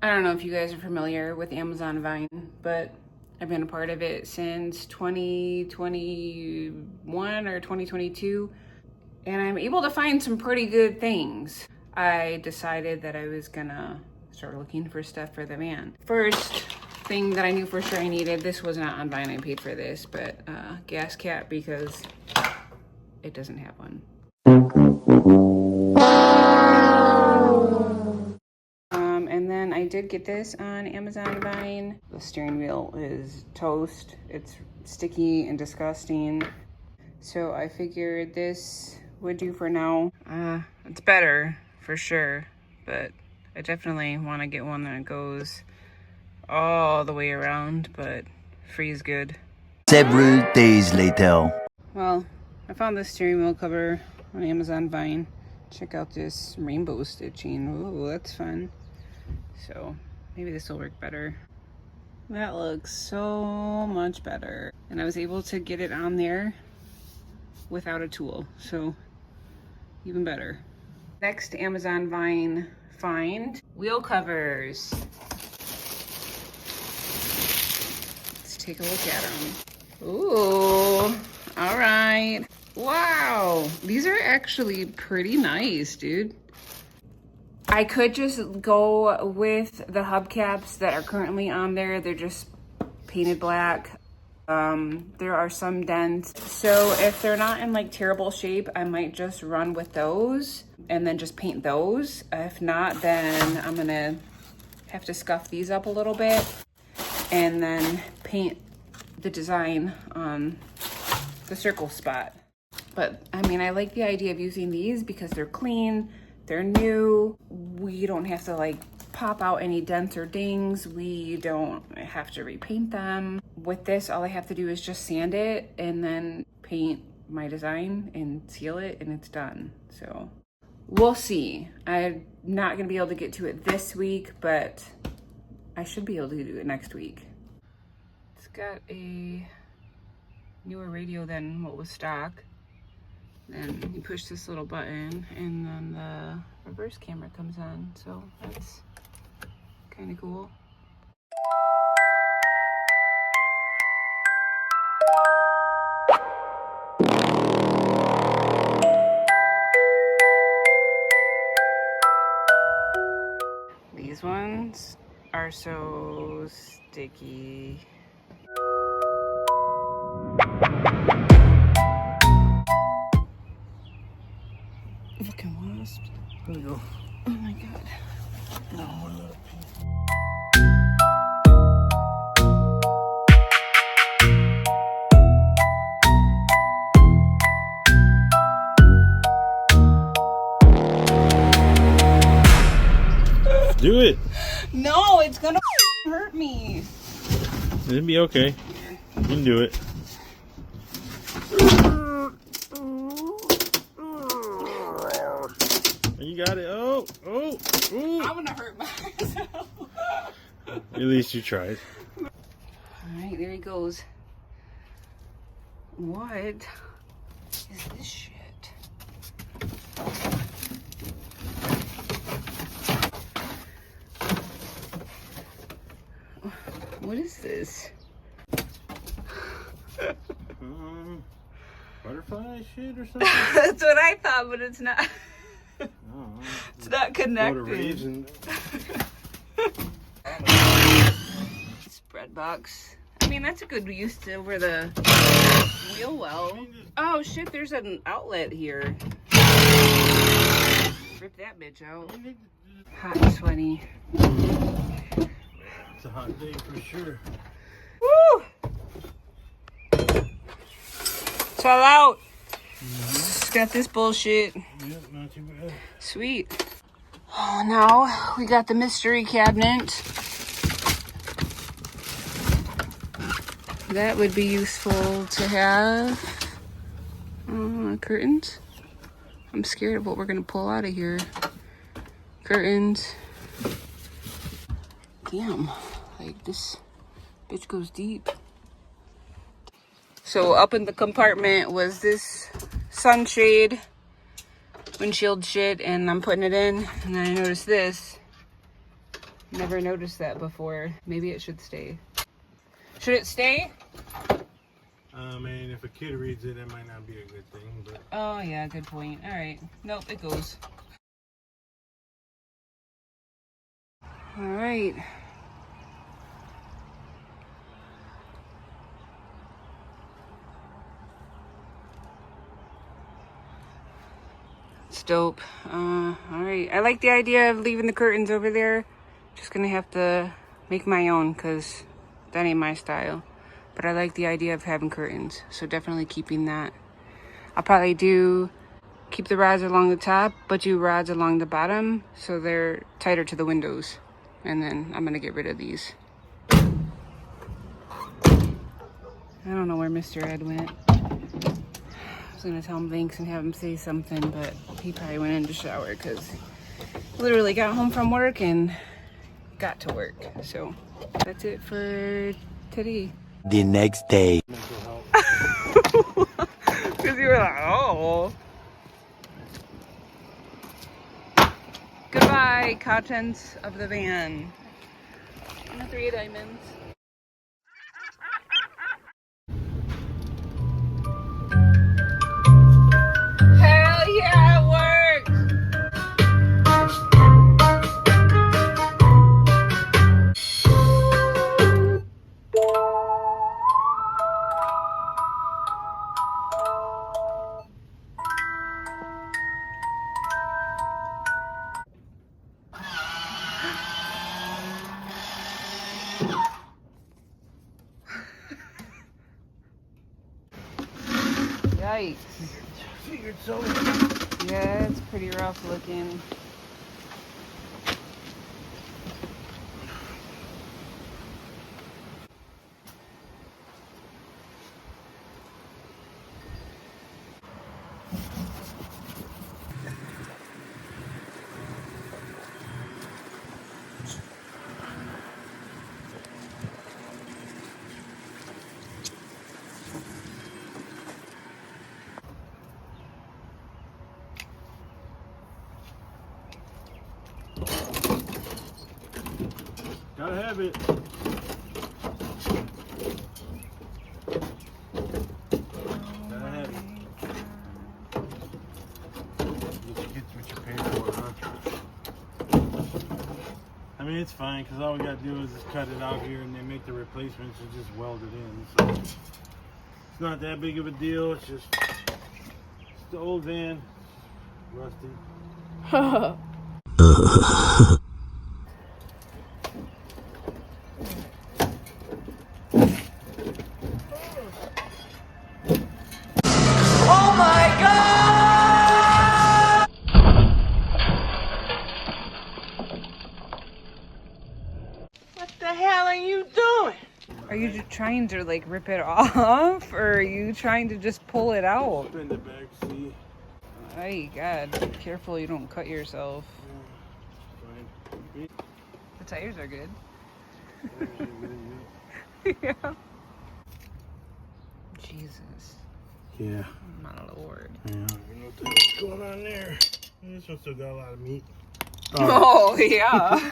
I don't know if you guys are familiar with Amazon Vine, but I've been a part of it since 2021 or 2022, and I'm able to find some pretty good things. I decided that I was gonna start looking for stuff for the van. First thing that I knew for sure I needed, this was not on Vine, I paid for this, but gas cap, because it doesn't have one. And then I did get this on Amazon Vine. The steering wheel is toast. It's sticky and disgusting. So I figured this would do for now. It's better for sure, but I definitely want to get one that goes all the way around, but free is good. Several days later. Well, I found this steering wheel cover on Amazon Vine. Check out this rainbow stitching. Ooh, that's fun. So maybe this will work better. That looks so much better. And I was able to get it on there without a tool, so even better. Next Amazon Vine find, wheel covers. Let's take a look at them. Ooh, all right. Wow, these are actually pretty nice, dude. I could just go with the hubcaps that are currently on there. They're just painted black. There are some dents. So if they're not in like terrible shape, I might just run with those and then just paint those. If not, then I'm gonna have to scuff these up a little bit and then paint the design on the circle spot. But I mean, I like the idea of using these because they're clean. They're new. We don't have to like pop out any dents or dings. We don't have to repaint them. With this, all I have to do is just sand it and then paint my design and seal it, and it's done. So we'll see. I'm not gonna be able to get to it this week, but I should be able to do it next week. It's got a newer radio than what was stock. Then you push this little button and then the reverse camera comes on. So that's kind of cool. These ones are so sticky. Fucking wasp. There we go. Oh my god. No, more left. Do it. No, it's gonna hurt me. It'll be okay. You can do it. You got it. Oh. I'm gonna hurt myself. At least you tried. Alright, there he goes. What is this shit? What is this? Butterfly shit or something? That's what I thought, but it's not. Oh, It's not connected. Spread box. I mean, that's a good use over the wheel well. Oh shit, there's an outlet here. Rip that bitch out. Hot and sweaty. It's a hot day for sure. Woo! It's all out. It's got this bullshit. Yep, not too bad. Sweet. Oh, now we got the mystery cabinet. That would be useful to have. Curtains. I'm scared of what we're gonna pull out of here. Curtains. Damn, like this bitch goes deep. So up in the compartment was this sunshade, windshield shit, and I'm putting it in, and then I noticed this. Never noticed that before. Maybe it should stay. Should it stay? I mean, if a kid reads it, it might not be a good thing, but... Oh, yeah, good point. All right. Nope, it goes. All right. It's dope. All right. I like the idea of leaving the curtains over there. Just gonna have to make my own because that ain't my style. But I like the idea of having curtains, so definitely keeping that. I'll probably keep the rods along the top, but do rods along the bottom so they're tighter to the windows. And then I'm gonna get rid of these. I don't know where Mr. Ed went. I was gonna tell him thanks and have him say something, but he probably went in to shower because literally got home from work and got to work. So that's it for today. The next day. Because you were like, oh. Goodbye, contents of the van. And the 3 diamonds. Hell yeah, it worked! Yikes. Figured so. Yeah, it's pretty rough looking. Gotta have it. Gotta have it. You get what you pay for, huh? I mean, it's fine, because all we gotta do is just cut it out here and then make the replacements and just weld it in. So it's not that big of a deal. It's just the old van, rusty. Are you just trying to like rip it off, or are you trying to just pull it out? Spin the back seat. Oh God, be careful you don't cut yourself. Yeah, The tires are good. fine. Yeah. Jesus. Yeah. My Lord. Yeah, I don't even know what the hell's going on there. This one still got a lot of meat. Oh, yeah.